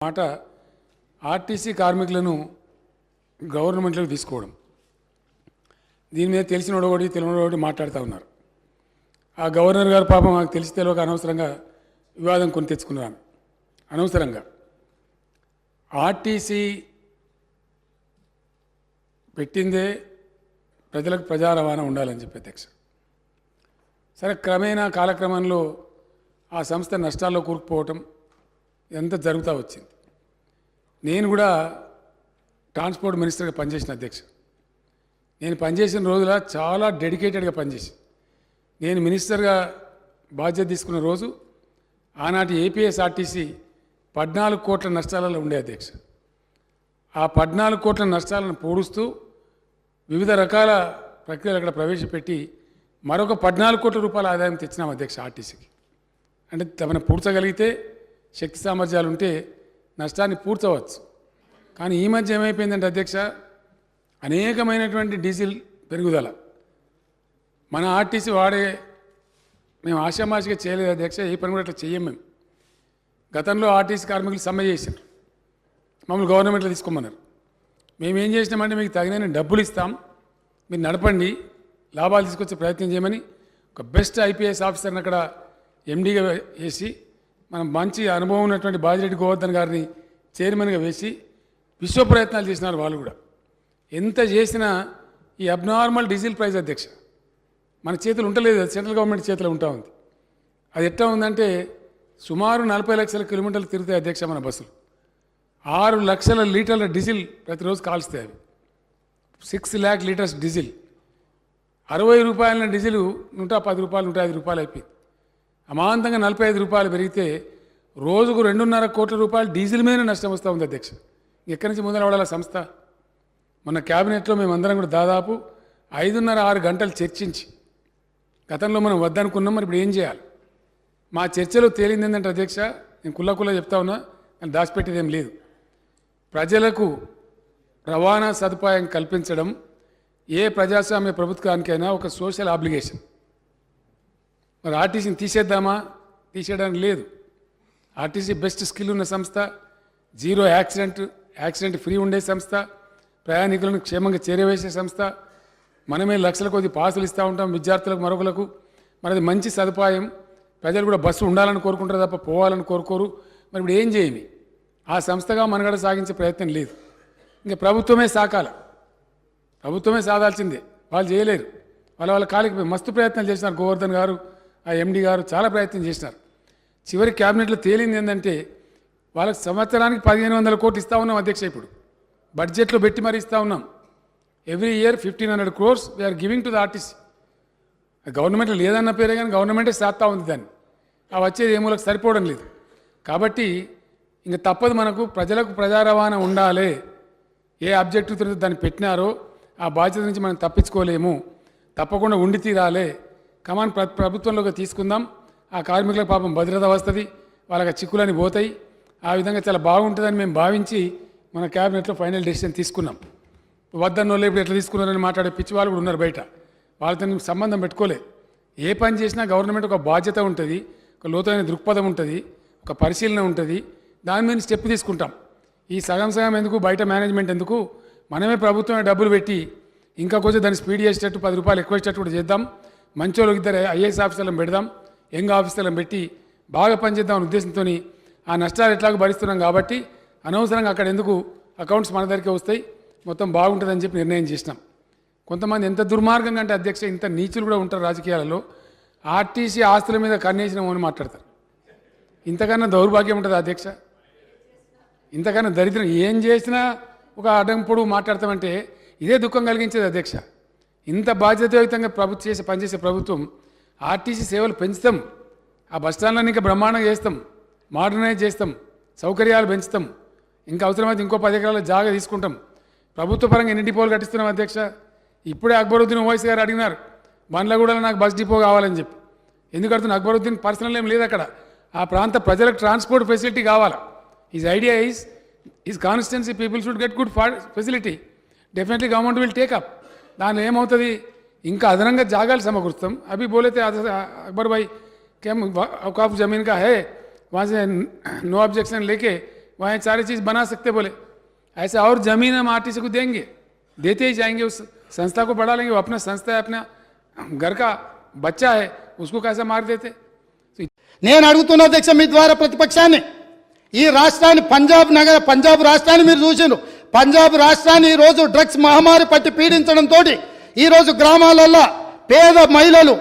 మాట ఆర్టీసీ కార్మికులను గవర్నమెంట్లోకి తీసుకోవడం. దీని మీద తెలిసినోడు ఒకటి తెలియనోడు ఒకటి మాట్లాడుతూ ఉన్నారు. ఆ గవర్నర్ గారు పాపం మాకు తెలిసి తెలియక అనవసరంగా వివాదం కొని తెచ్చుకున్నాను. అనవసరంగా ఆర్టీసీ పెట్టిందే ప్రజలకు ప్రజా రవాణా ఉండాలని చెప్పి అధ్యక్ష. సరే, క్రమేణా కాలక్రమంలో ఆ సంస్థ నష్టాల్లో కూరుకుపోవటం ఎంత జరుగుతూ వచ్చింది. నేను కూడా ట్రాన్స్పోర్ట్ మినిస్టర్గా పనిచేసిన అధ్యక్ష. నేను పనిచేసిన రోజుల చాలా డెడికేటెడ్గా పనిచేసి నేను మినిస్టర్గా బాధ్యత తీసుకున్న రోజు ఆనాటి ఏపీఎస్ఆర్టీసీ 14 కోట్ల నష్టాలలో ఉండే అధ్యక్ష. ఆ 14 కోట్ల నష్టాలను పూడుస్తూ వివిధ రకాల ప్రక్రియలు అక్కడ ప్రవేశపెట్టి మరొక 14 కోట్ల రూపాయల ఆదాయం తెచ్చినాం అధ్యక్ష ఆర్టీసీకి. అంటే తమను పూడ్చగలిగితే శక్తి సామర్థ్యాలు ఉంటే నష్టాన్ని పూడ్చవచ్చు. కానీ ఈ మధ్య ఏమైపోయిందంటే అధ్యక్ష, అనేకమైనటువంటి డీజిల్ పెరుగుదల మన ఆర్టీసీ మేము ఆశామాషిగా చేయలేదు అధ్యక్ష. ఏ పని కూడా అట్లా చెయ్యం మేము. గతంలో ఆర్టీసీ కార్మికులు సమ్మె చేశారు, మమ్మల్ని గవర్నమెంట్లో తీసుకోమన్నారు. మేము ఏం చేసినామంటే మీకు తగిన డబ్బులు ఇస్తాం, మీరు నడపండి, లాభాలు తీసుకొచ్చే ప్రయత్నం చేయమని ఒక బెస్ట్ ఐపీఎస్ ఆఫీసర్ని అక్కడ ఎండీగా వేసి, మనం మంచి అనుభవం ఉన్నటువంటి బాజిరెడ్డి గోవర్ధన్ గారిని చైర్మన్గా వేసి విశ్వ ప్రయత్నాలు చేసినారు వాళ్ళు కూడా. ఎంత చేసినా ఈ అబ్నార్మల్ డీజిల్ ప్రైస్ అధ్యక్ష మన చేతులు ఉండలేదు, సెంట్రల్ గవర్నమెంట్ చేతిలో ఉంటా ఉంది. అది ఎట్లా ఉందంటే సుమారు 40 లక్షల కిలోమీటర్లు తిరుగుతాయి అధ్యక్ష మన బస్సులు. 6 లక్షల లీటర్ల డీజిల్ ప్రతిరోజు కాల్స్తాయి. అవి 6 lakh లీటర్స్ డీజిల్. 60 రూపాయల డీజిల్ 110 రూపాయలు 105 రూపాయలు అయిపోయింది. అమాంతంగా 45 రూపాయలు పెరిగితే రోజుకు 2.5 కోట్ల రూపాయలు డీజిల్ మీద నష్టం వస్తూ ఉంది అధ్యక్ష. ఎక్కడి నుంచి ముందర సంస్థ. మొన్న క్యాబినెట్లో మేమందరం కూడా దాదాపు 5.5-6 గంటలు చర్చించి, గతంలో మనం వద్దనుకున్నాం, మరి ఇప్పుడు ఏం చేయాలి. మా చర్చలో తేలింది ఏంటంటే అధ్యక్ష, నేను కుల్లా చెప్తా ఉన్నా, కానీ దాచిపెట్టేది ఏం లేదు. ప్రజలకు రవాణా సదుపాయం కల్పించడం ఏ ప్రజాస్వామ్య ప్రభుత్వానికైనా ఒక సోషల్ ఆబ్లిగేషన్. మరి ఆర్టీసీని తీసేయడానికి లేదు. ఆర్టీసీ బెస్ట్ స్కిల్ ఉన్న సంస్థ, జీరో యాక్సిడెంట్ ఫ్రీ ఉండే సంస్థ, ప్రయాణికులను క్షేమంగా చేరవేసే సంస్థ. మనమే లక్షల కొద్ది పాసులు ఇస్తూ ఉంటాం విద్యార్థులకు మరొకలకు. మరి అది మంచి సదుపాయం. ప్రజలు కూడా బస్సు ఉండాలని కోరుకుంటారు తప్ప పోవాలని కోరుకోరు. మరి ఇప్పుడు ఏం చేయని ఆ సంస్థగా మనుగడ సాగించే ప్రయత్నం లేదు. ఇంకా ప్రభుత్వమే సాకాల, ప్రభుత్వమే సాధాల్సిందే. వాళ్ళు చేయలేరు. వాళ్ళ కాలికి మస్తు ప్రయత్నాలు చేసినారు. గోవర్ధన్ గారు, ఆ ఎండీ గారు చాలా ప్రయత్నం చేసినారు. చివరి క్యాబినెట్లో తేలింది ఏంటంటే వాళ్ళకి సంవత్సరానికి 1500 కోట్లు ఇస్తూ ఉన్నాం అధ్యక్ష. ఇప్పుడు బడ్జెట్లో పెట్టి మరీ ఇస్తూ ఉన్నాం. Every year 1500 crores we are giving to the RTC. గవర్నమెంట్లో లేదన్న పేరే కానీ గవర్నమెంటే చేస్తూ ఉంది దాన్ని. ఆ వచ్చేది ఏమూలకు సరిపోవడం లేదు. కాబట్టి ఇంకా తప్పదు, మనకు ప్రజలకు ప్రజా రవాణా ఉండాలి. ఏ ఆబ్జెక్టివ్తో దాన్ని పెట్టినారో ఆ బాధ్యత నుంచి మనం తప్పించుకోలేము. తప్పకుండా ఉండి తీరాలి. కమాన్ ప్రభుత్వంలోకి తీసుకుందాం. ఆ కార్మికులకు పాపం భద్రత వస్తుంది, వాళ్ళకి చిక్కులని పోతాయి. ఆ విధంగా చాలా బాగుంటుందని మేము భావించి మన క్యాబినెట్లో ఫైనల్ డెసిషన్ తీసుకున్నాం. వద్దన్నోళ్ళు ఇప్పుడు ఎట్లా తీసుకున్నారని మాట్లాడే పిచ్చి వాళ్ళు కూడా ఉన్నారు బయట. వాళ్ళతో సంబంధం పెట్టుకోలే. ఏ పని చేసినా గవర్నమెంట్ ఒక బాధ్యత ఉంటుంది, ఒక లోతైన దృక్పథం ఉంటుంది, ఒక పరిశీలన ఉంటుంది. దాని మీద స్టెప్ తీసుకుంటాం. ఈ సగం ఎందుకు, బయట మేనేజ్మెంట్ ఎందుకు, మనమే ప్రభుత్వమే డబ్బులు పెట్టి ఇంకా కొంచెం దాన్ని స్పీడ్ చేసేటట్టు 10 రూపాయలు ఎక్కువ ఇచ్చేటట్టు కూడా చేద్దాం. మంచోళ్ళకి 2 ఐఏఎస్ ఆఫీసర్లను పెడదాం, యంగ్ ఆఫీసర్లను పెట్టి బాగా పనిచేద్దామనే ఉద్దేశంతో ఆ నష్టాలు ఎట్లాగో భరిస్తున్నాం కాబట్టి అనవసరంగా అక్కడ ఎందుకు, అకౌంట్స్ మన దగ్గరికి వస్తాయి, మొత్తం బాగుంటుందని చెప్పి నిర్ణయం చేసినాం. కొంతమంది ఎంత దుర్మార్గంగా అంటే అధ్యక్ష, ఇంత నీచులు కూడా ఉంటారు రాజకీయాలలో. ఆర్టీసీ ఆస్తుల మీద కన్నేసినామని మాట్లాడతారు. ఇంతకన్నా దౌర్భాగ్యం ఉంటుంది అధ్యక్ష, ఇంతకన్నా దరిద్రం. ఏం చేసినా ఒక అడ్డంపుడు మాట్లాడతామంటే ఇదే దుఃఖం కలిగించేది అధ్యక్ష. ఇంత బాధ్యతాయుతంగా పనిచేసే ప్రభుత్వం ఆర్టీసీ సేవలు పెంచుతాం, ఆ బస్టాండ్లను ఇంకా బ్రహ్మాండంగా చేస్తాం, మోడర్నైజ్ చేస్తాం, సౌకర్యాలు పెంచుతాం, ఇంకా అవసరమైతే ఇంకో 10 ఎకరాల జాగా తీసుకుంటాం. ప్రభుత్వ పరంగా ఎన్ని డిపోలు కట్టిస్తున్నాం అధ్యక్ష. ఇప్పుడే అక్బరుద్దీన్ ఓవైసీ గారు అడిగినారు, బండ్లగూడలో నాకు బస్ డిపో కావాలని చెప్పి. ఎందుకు అడుగుతున్నా, అక్బరుద్దీన్ పర్సనల్ ఏం లేదు అక్కడ. ఆ ప్రాంత ప్రజలకు ట్రాన్స్పోర్ట్ ఫెసిలిటీ కావాలి. His idea is constituency people should get good facility. Definitely government will take up. దానిలో ఏమవుతుంది, ఇంకా అదనంగా జాగాలు సమకూరుస్తాం. అవి బోలేతే అక్బర్ భాయ్ क्या औकाफ ज़मीन का है, वहाँ से नो ऑब्जेक्शन लेके वहाँ एक सारी चीज़ बना सकते बोले। ऐसे और ज़मीन हम आरटीसी को देंगे, देते ही जाएंगे, उस संस्था को बढ़ा लेंगे। वो अपना संस्था है, अपना घर का बच्चा है, उसको कैसे मार देते? నేను అడుగుతున్న అధ్యక్ష మీ ద్వారా ప్రతిపక్షాన్ని, ఈ రాష్ట్రాన్ని పంజాబ్ రాష్ట్రాన్ని మీరు చూసిండ్రు. పంజాబ్ రాష్ట్రాన్ని ఈరోజు డ్రగ్స్ మహమ్మారి పట్టి పీడించడంతో ఈరోజు గ్రామాలలో పేద మహిళలు,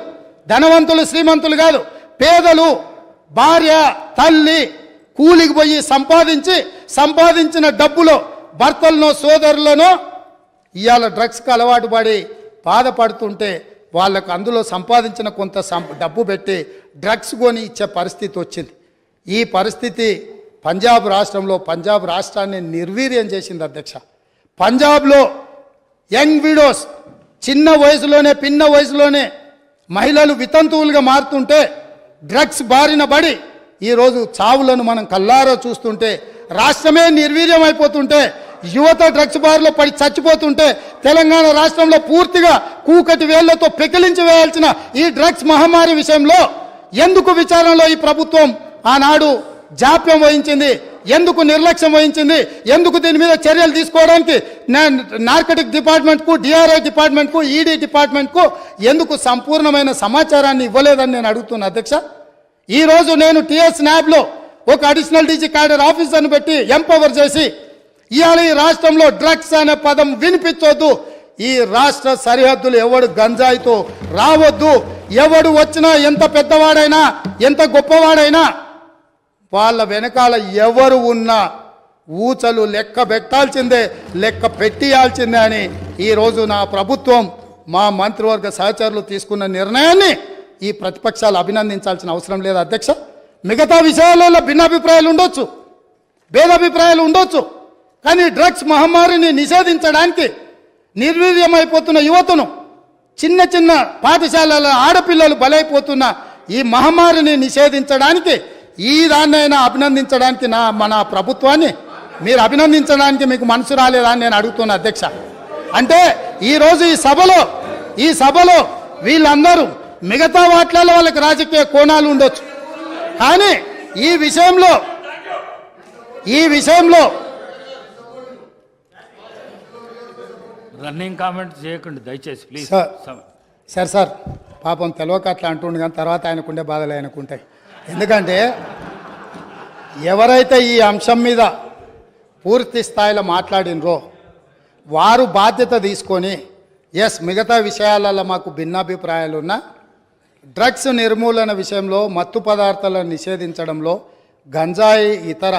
ధనవంతులు శ్రీమంతులు కాదు, పేదలు భార్య తల్లి కూలికి పోయి సంపాదించిన డబ్బులో భర్తలను సోదరులను ఇవాళ డ్రగ్స్కి అలవాటు పడి బాధపడుతుంటే వాళ్ళకు అందులో సంపాదించిన కొంత డబ్బు పెట్టి డ్రగ్స్ కొని ఇచ్చే పరిస్థితి వచ్చింది. ఈ పరిస్థితి పంజాబ్ రాష్ట్రాన్ని నిర్వీర్యం చేసింది అధ్యక్ష. పంజాబ్లో యంగ్ విడోస్ చిన్న వయసులోనే మహిళలు వితంతువులుగా మారుతుంటే డ్రగ్స్ బారిన పడి ఈరోజు చావులను మనం కల్లారా చూస్తుంటే, రాష్ట్రమే నిర్వీర్యం అయిపోతుంటే, యువత డ్రగ్స్ బారిలో పడి చచ్చిపోతుంటే, తెలంగాణ రాష్ట్రంలో పూర్తిగా కూకటి వేళ్లతో పెకిలించి వేయాల్సిన ఈ డ్రగ్స్ మహమ్మారి విషయంలో ఎందుకు విచారణలో ఈ ప్రభుత్వం ఆనాడు జాప్యం వహించింది? ఎందుకు నిర్లక్ష్యం వహించింది? ఎందుకు దీని మీద చర్యలు తీసుకోవడానికి నార్కటిక్ డిపార్ట్మెంట్కు, డిఆర్ఐ డిపార్ట్మెంట్కు, ఈడీ డిపార్ట్మెంట్కు ఎందుకు సంపూర్ణమైన సమాచారాన్ని ఇవ్వలేదని నేను అడుగుతున్నా అధ్యక్ష. ఈరోజు నేను టీఎస్ న్యాబ్లో ఒక అడిషనల్ డీజీ క్యాడర్ ఆఫీసర్ను పెట్టి ఎంపవర్ చేసి ఇవాళ ఈ రాష్ట్రంలో డ్రగ్స్ అనే పదం వినిపించొద్దు, ఈ రాష్ట్ర సరిహద్దులు ఎవడు గంజాయితో రావద్దు, ఎవడు వచ్చినా ఎంత పెద్దవాడైనా ఎంత గొప్పవాడైనా వాళ్ళ వెనకాల ఎవరు ఉన్నా ఊచలు లెక్క పెట్టాల్సిందే, లెక్క పెట్టియాల్సిందే అని ఈరోజు నా ప్రభుత్వం, మా మంత్రివర్గ సహచరులు తీసుకున్న నిర్ణయాన్ని ఈ ప్రతిపక్షాలు అభినందించాల్సిన అవసరం లేదు అధ్యక్ష. మిగతా విషయాలలో భిన్నాభిప్రాయాలు ఉండొచ్చు, భేదాభిప్రాయాలు ఉండొచ్చు, కానీ డ్రగ్స్ మహమ్మారిని నిషేధించడానికి నిర్వీర్యమైపోతున్న యువతను, చిన్న పాఠశాలల ఆడపిల్లలు బలైపోతున్న ఈ మహమ్మారిని నిషేధించడానికి ఈ దాన్నైనా అభినందించడానికి మన ప్రభుత్వాన్ని మీరు అభినందించడానికి మీకు మనసు రాలేదా అని నేను అడుగుతున్నా అధ్యక్ష. అంటే ఈరోజు ఈ సభలో వీళ్ళందరూ మిగతా వాట్లలో వాళ్ళకి రాజకీయ కోణాలు ఉండొచ్చు, కానీ ఈ విషయంలో రన్నింగ్ కామెంట్ చేయకండి దయచేసి ప్లీజ్. సార్ పాపం తెలియక అట్లా అంటుండే, కానీ తర్వాత ఆయనకుండే బాధలు ఆయనకుంటాయి. ఎందుకంటే ఎవరైతే ఈ అంశం మీద పూర్తి స్థాయిలో మాట్లాడినరో వారు బాధ్యత తీసుకొని, మిగతా విషయాలలో మాకు భిన్నాభిప్రాయాలు ఉన్నా డ్రగ్స్ నిర్మూలన విషయంలో, మత్తు పదార్థాలను నిషేధించడంలో, గంజాయి ఇతర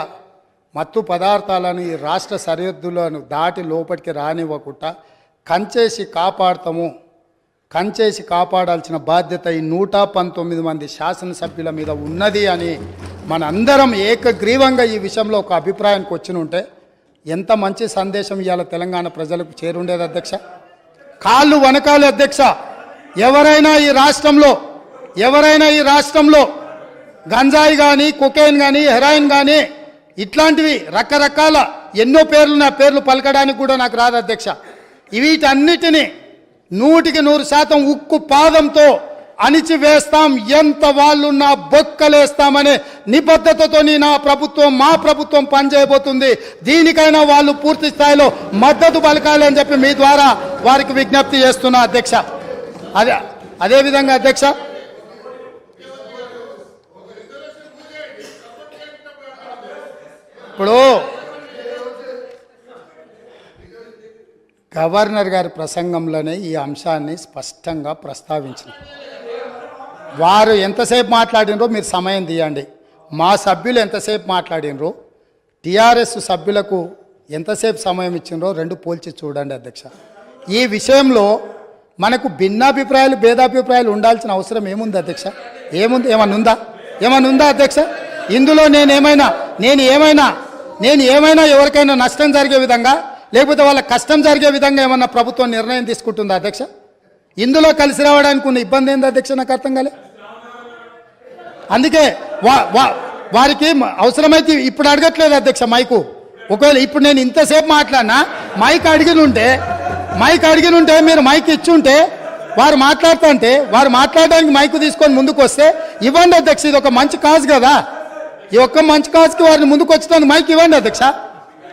మత్తు పదార్థాలను ఈ రాష్ట్ర సరిహద్దులను దాటి లోపలికి రానివ్వకుండా కంచేసి కాపాడాల్సిన బాధ్యత ఈ 119 మంది శాసనసభ్యుల మీద ఉన్నది అని మనందరం ఏకగ్రీవంగా ఈ విషయంలో ఒక అభిప్రాయానికి వచ్చినుంటే ఎంత మంచి సందేశం ఇవాళ తెలంగాణ ప్రజలకు చేరుండేది అధ్యక్ష. కాళ్ళు వనకాలి అధ్యక్ష. ఎవరైనా ఈ రాష్ట్రంలో గంజాయి కానీ, కొకైన్ కానీ, హెరాయిన్ కానీ ఇట్లాంటివి రకరకాల ఎన్నో పేర్లు పలకడానికి కూడా నాకు రాదు అధ్యక్ష. వీటన్నిటినీ 100% ఉక్కు పాదంతో అణిచివేస్తాం, ఎంత వాళ్ళున్నా బొక్కలేస్తామనే నిబద్ధతతో మా ప్రభుత్వం పనిచేయబోతుంది. దీనికైనా వాళ్ళు పూర్తి స్థాయిలో మద్దతు పలకాలి అని చెప్పి మీ ద్వారా వారికి విజ్ఞప్తి చేస్తున్నా అధ్యక్ష. అదేవిధంగా అధ్యక్ష, ఇప్పుడు గవర్నర్ గారి ప్రసంగంలోనే ఈ అంశాన్ని స్పష్టంగా ప్రస్తావించిన. వారు ఎంతసేపు మాట్లాడినరో మీరు సమయం తీయండి. మా సభ్యులు ఎంతసేపు మాట్లాడినరో, టీఆర్ఎస్ సభ్యులకు ఎంతసేపు సమయం ఇచ్చినరో రెండు పోల్చి చూడండి అధ్యక్ష. ఈ విషయంలో మనకు భిన్నాభిప్రాయాలు, భేదాభిప్రాయాలు ఉండాల్సిన అవసరం ఏముంది అధ్యక్ష? ఏమన్నా ఉందా అధ్యక్ష? ఇందులో నేను ఏమైనా ఎవరికైనా నష్టం జరిగే విధంగా, లేకపోతే వాళ్ళ కష్టం జరిగే విధంగా ఏమన్నా ప్రభుత్వం నిర్ణయం తీసుకుంటుందా అధ్యక్ష? ఇందులో కలిసి రావడానికి ఉన్న ఇబ్బంది ఏంది అధ్యక్ష? నాకు అర్థం కాలే. అందుకే వారికి అవసరమైతే ఇప్పుడు అడగట్లేదు అధ్యక్ష మైకు. ఒకవేళ ఇప్పుడు నేను ఇంతసేపు మాట్లాడినా మైక్ అడిగినుంటే మీరు మైక్ ఇచ్చుంటే వారు మాట్లాడుతుంటే వారు మాట్లాడడానికి మైకు తీసుకొని ముందుకు వస్తే ఇవ్వండి అధ్యక్ష. ఇది ఒక మంచి కాజ్ కదా, ఈ ఒక్క మంచి కాజ్కి వారిని ముందుకు వచ్చడానికి మైక్ ఇవ్వండి అధ్యక్ష.